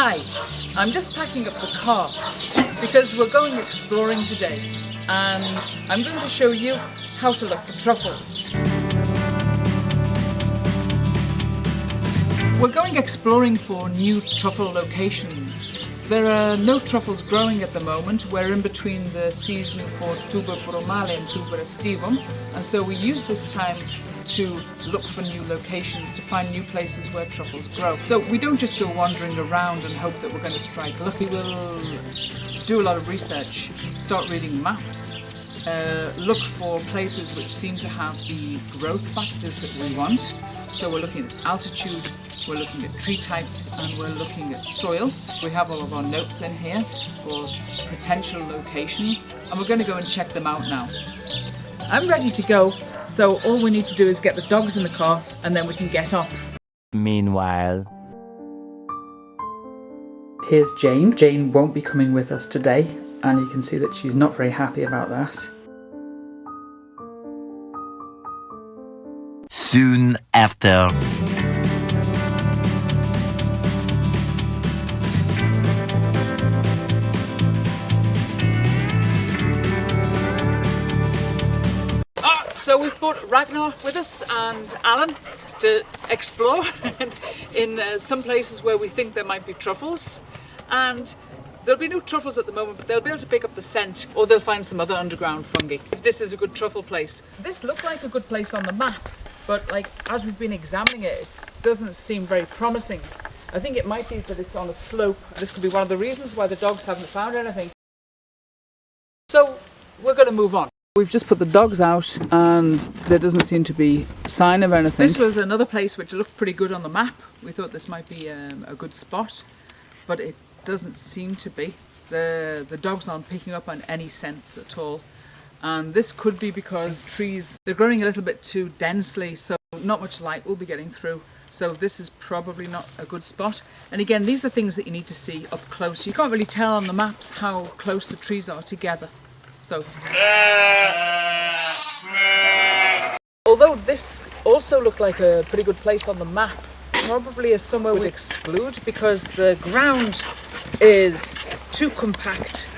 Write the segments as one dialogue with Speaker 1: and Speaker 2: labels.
Speaker 1: Hi, I'm just packing up the car because we're going exploring today and I'm going to show you how to look for truffles. We're going exploring for new truffle locations. There are no truffles growing at the moment. We're in between the season for tuber bromale and tuber estivum, and so we use this time to look for new locations, to find new places where truffles grow. So we don't just go wandering around and hope that we're going to strike lucky. We'll do a lot of research, start reading maps, look for places which seem to have the growth factors that we want. So we're looking at altitude, we're looking at tree types, and we're looking at soil. We have all of our notes in here for potential locations, and we're going to go and check them out now. I'm ready to go, so all we need to do is get the dogs in the car and then we can get off.
Speaker 2: Meanwhile,
Speaker 1: here's Jane. Jane won't be coming with us today, and you can see that she's not very happy about that.
Speaker 2: soon after.
Speaker 1: So we've brought Ragnar with us and Alan to explore in some places where we think there might be truffles, and there'll be no truffles at the moment, but they'll be able to pick up the scent, or they'll find some other underground fungi if this is a good truffle place. This looked like a good place on the map, but as we've been examining it, it doesn't seem very promising. I think it might be that it's on a slope. This could be one of the reasons why the dogs haven't found anything. So we're going to move on. We've just put the dogs out and there doesn't seem to be a sign of anything. This was another place which looked pretty good on the map. We thought this might be a good spot, but it doesn't seem to be. The dogs aren't picking up on any scents at all. And this could be because trees, they're growing a little bit too densely, so not much light will be getting through. So this is probably not a good spot. And again, these are things that you need to see up close. You can't really tell on the maps how close the trees are together. So, although this also looked like a pretty good place on the map, probably is somewhere we'd exclude because the ground is too compact.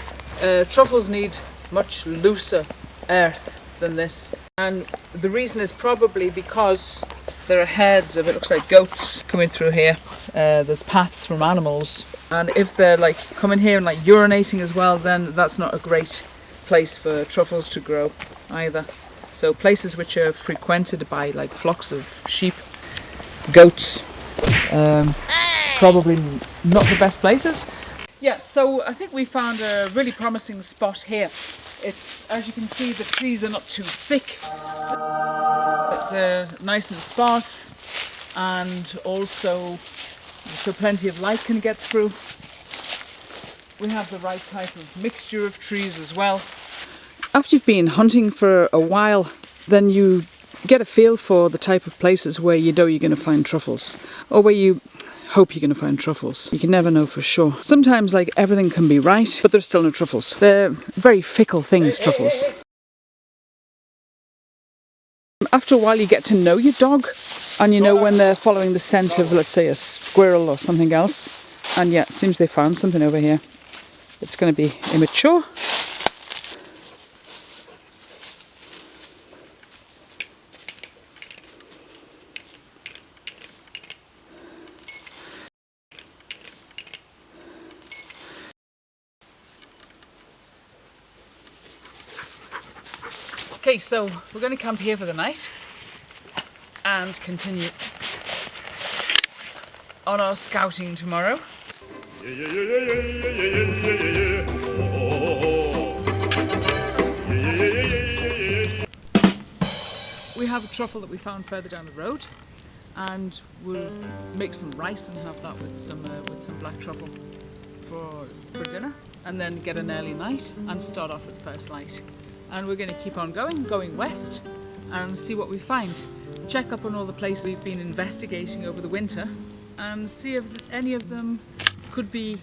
Speaker 1: Truffles need much looser earth than this, and the reason is probably because there are herds of, it looks like goats coming through here. There's paths from animals, and if they're coming here and urinating as well, then that's not a great place for truffles to grow either. So places which are frequented by flocks of sheep, goats, probably not the best places. Yeah, so I think we found a really promising spot here. It's, as you can see, the trees are not too thick. They're nice and sparse, and also so plenty of light can get through. We have the right type of mixture of trees as well. After you've been hunting for a while, then you get a feel for the type of places where you know you're going to find truffles, or where you hope you're going to find truffles. You can never know for sure. Sometimes everything can be right, but there's still no truffles. They're very fickle things, truffles. After a while you get to know your dog, and you know when they're following the scent of, let's say, a squirrel or something else. And yeah, it seems they found something over here. It's going to be immature. Okay, so we're going to camp here for the night and continue on our scouting tomorrow. We have a truffle that we found further down the road, and we'll make some rice and have that with some black truffle for dinner, and then get an early night and start off at first light. And we're going to keep on going west and see what we find. Check up on all the places we've been investigating over the winter and see if any of them could be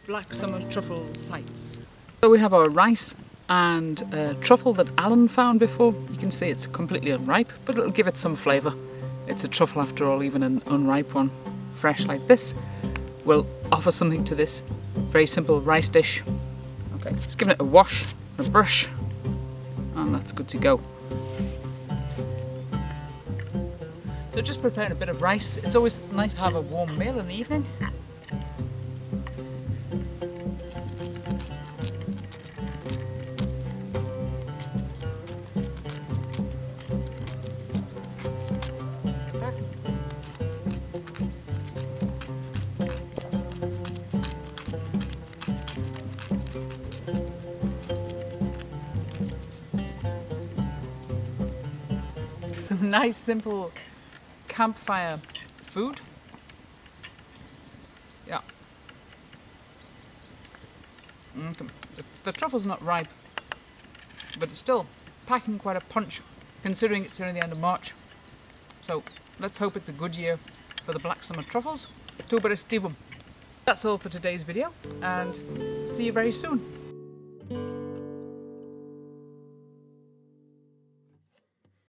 Speaker 1: black summer truffle sites. So we have our rice and truffle that Alan found before. You can see it's completely unripe, but it'll give it some flavour. It's a truffle after all, even an unripe one, fresh like this, will offer something to this very simple rice dish. Okay, just giving it a wash, a brush, and that's good to go. So just preparing a bit of rice. It's always nice to have a warm meal in the evening. Some nice simple campfire food. Yeah. The truffle's not ripe, but it's still packing quite a punch considering it's only the end of March. So let's hope it's a good year for the black summer truffles. That's all for today's video, and see you very soon.